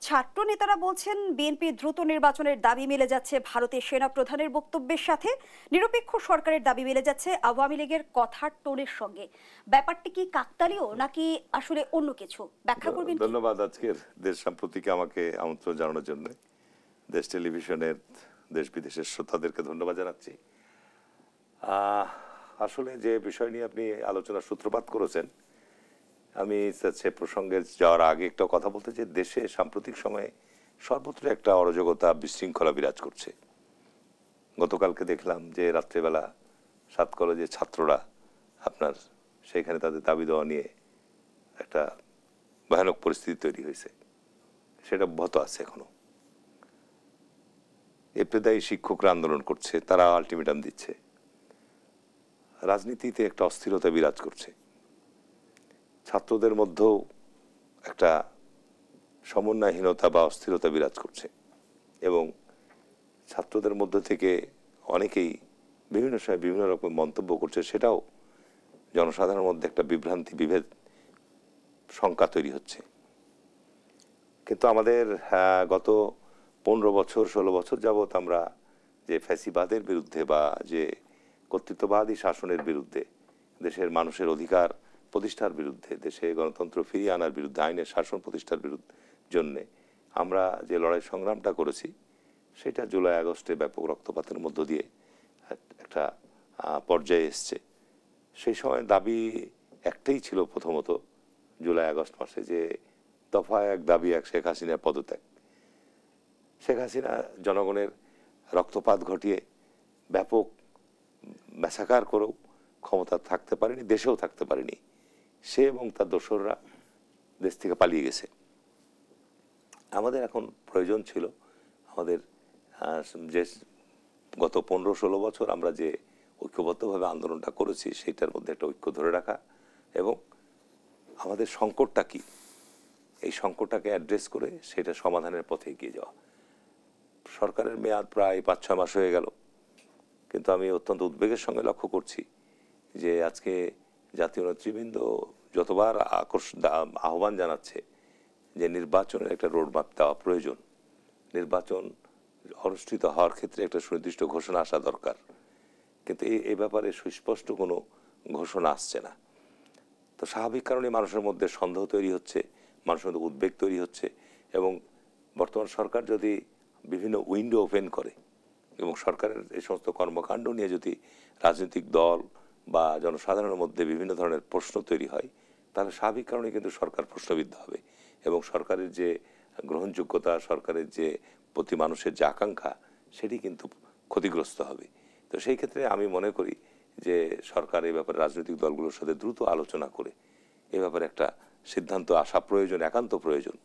ছাত্র নেতারা বলছেন বিএনপি দ্রুত নির্বাচনের দাবি মিলে যাচ্ছে ভারতের সেনা প্রধানের বক্তব্যের সাথে, নিরপেক্ষ সরকারের দাবি মিলে যাচ্ছে আওয়ামী লীগের কথার টোনের সঙ্গে। ব্যাপারটি কি কাকতালীয় নাকি আসলে অন্য কিছু, ব্যাখ্যা করবেন? ধন্যবাদ আজকের দেশ সাম্প্রতিকে আমাকে আমন্ত্রণ জানানোর জন্য। দেশ টেলিভিশনের দেশ বিদেশের শ্রোতাদেরকে ধন্যবাদ জানাচ্ছি। আসলে যে বিষয় নিয়ে আপনি আলোচনার সূত্রপাত করেছেন, আমি সে প্রসঙ্গে যাওয়ার আগে একটা কথা বলতে চাই। দেশে সাম্প্রতিক সময়ে সর্বত্র একটা অরাজকতা, বিশৃঙ্খলা বিরাজ করছে। গতকালকে দেখলাম যে রাত্রেবেলা 7 কলেজের ছাত্ররা আপনার সেখানে তাদের দাবি দেওয়া নিয়ে একটা ভয়ানক পরিস্থিতি তৈরি হয়েছে, সেটা অব্যাহত আছে এখনো। এপ্রেদায়ী শিক্ষকরা আন্দোলন করছে, তারা আলটিমেটাম দিচ্ছে। রাজনীতিতে একটা অস্থিরতা বিরাজ করছে, ছাত্রদের মধ্যেও একটা সমন্বয়হীনতা বা অস্থিরতা বিরাজ করছে, এবং ছাত্রদের মধ্য থেকে অনেকেই বিভিন্ন সময় বিভিন্ন রকম মন্তব্য করছে, সেটাও জনসাধারণের মধ্যে একটা বিভ্রান্তি, বিভেদ, শঙ্কা তৈরি হচ্ছে। কিন্তু আমাদের গত 15 বছর 16 বছর যাবৎ আমরা যে ফ্যাসিবাদের বিরুদ্ধে বা যে কর্তৃত্ববাদী শাসনের বিরুদ্ধে, দেশের মানুষের অধিকার প্রতিষ্ঠার বিরুদ্ধে, দেশে গণতন্ত্র ফিরিয়ে আনার বিরুদ্ধে, আইনের শাসন প্রতিষ্ঠার জন্যে আমরা যে লড়াই সংগ্রামটা করেছি, সেটা জুলাই আগস্টে ব্যাপক রক্তপাতের মধ্য দিয়ে একটা পর্যায়ে এসছে। সেই সময় দাবি একটাই ছিল, প্রথমত জুলাই আগস্ট মাসে যে দফা এক দাবি এক, শেখ হাসিনার পদত্যাগ। শেখ হাসিনা জনগণের রক্তপাত ঘটিয়ে ব্যাপক ম্যাসাকার করেও ক্ষমতা থাকতে পারেনি, দেশেও থাকতে পারেনি। সে এবং তার দোসররা দেশ থেকে পালিয়ে গেছে। আমাদের এখন প্রয়োজন ছিল আমাদের যে গত 15-16 বছর আমরা যে ঐক্যবদ্ধভাবে আন্দোলনটা করেছি, সেইটার মধ্যে একটা ঐক্য ধরে রাখা, এবং আমাদের সংকটটা কি, এই সংকটটাকে অ্যাড্রেস করে সেটা সমাধানের পথে এগিয়ে যাওয়া। সরকারের মেয়াদ প্রায় 5-6 মাস হয়ে গেল, কিন্তু আমি অত্যন্ত উদ্বেগের সঙ্গে লক্ষ্য করছি যে আজকে জাতীয় নেতৃবৃন্দ যতবার আহ্বান জানাচ্ছে যে নির্বাচনের একটা রোডম্যাপ দেওয়া প্রয়োজন, নির্বাচন অনুষ্ঠিত হওয়ার ক্ষেত্রে একটা সুনির্দিষ্ট ঘোষণা আসা দরকার, কিন্তু এই ব্যাপারে সুস্পষ্ট কোনো ঘোষণা আসছে না। তো স্বাভাবিক কারণে মানুষের মধ্যে সন্দেহ তৈরি হচ্ছে, মানুষের মধ্যে উদ্বেগ তৈরি হচ্ছে, এবং বর্তমান সরকার যদি বিভিন্ন উইন্ডো ওপেন করে এবং সরকারের এই সমস্ত কর্মকাণ্ড নিয়ে যদি রাজনৈতিক দল বা জনসাধারণের মধ্যে বিভিন্ন ধরনের প্রশ্ন তৈরি হয়, তাহলে স্বাভাবিক কারণে কিন্তু সরকার প্রশ্নবিদ্ধ হবে, এবং সরকারের যে গ্রহণযোগ্যতা, সরকারের যে প্রতি মানুষের যে আকাঙ্ক্ষা, সেটি কিন্তু ক্ষতিগ্রস্ত হবে। তো সেই ক্ষেত্রে আমি মনে করি যে সরকার এই ব্যাপারে রাজনৈতিক দলগুলোর সাথে দ্রুত আলোচনা করে এ ব্যাপারে একটা সিদ্ধান্ত আসা প্রয়োজন, একান্ত প্রয়োজন।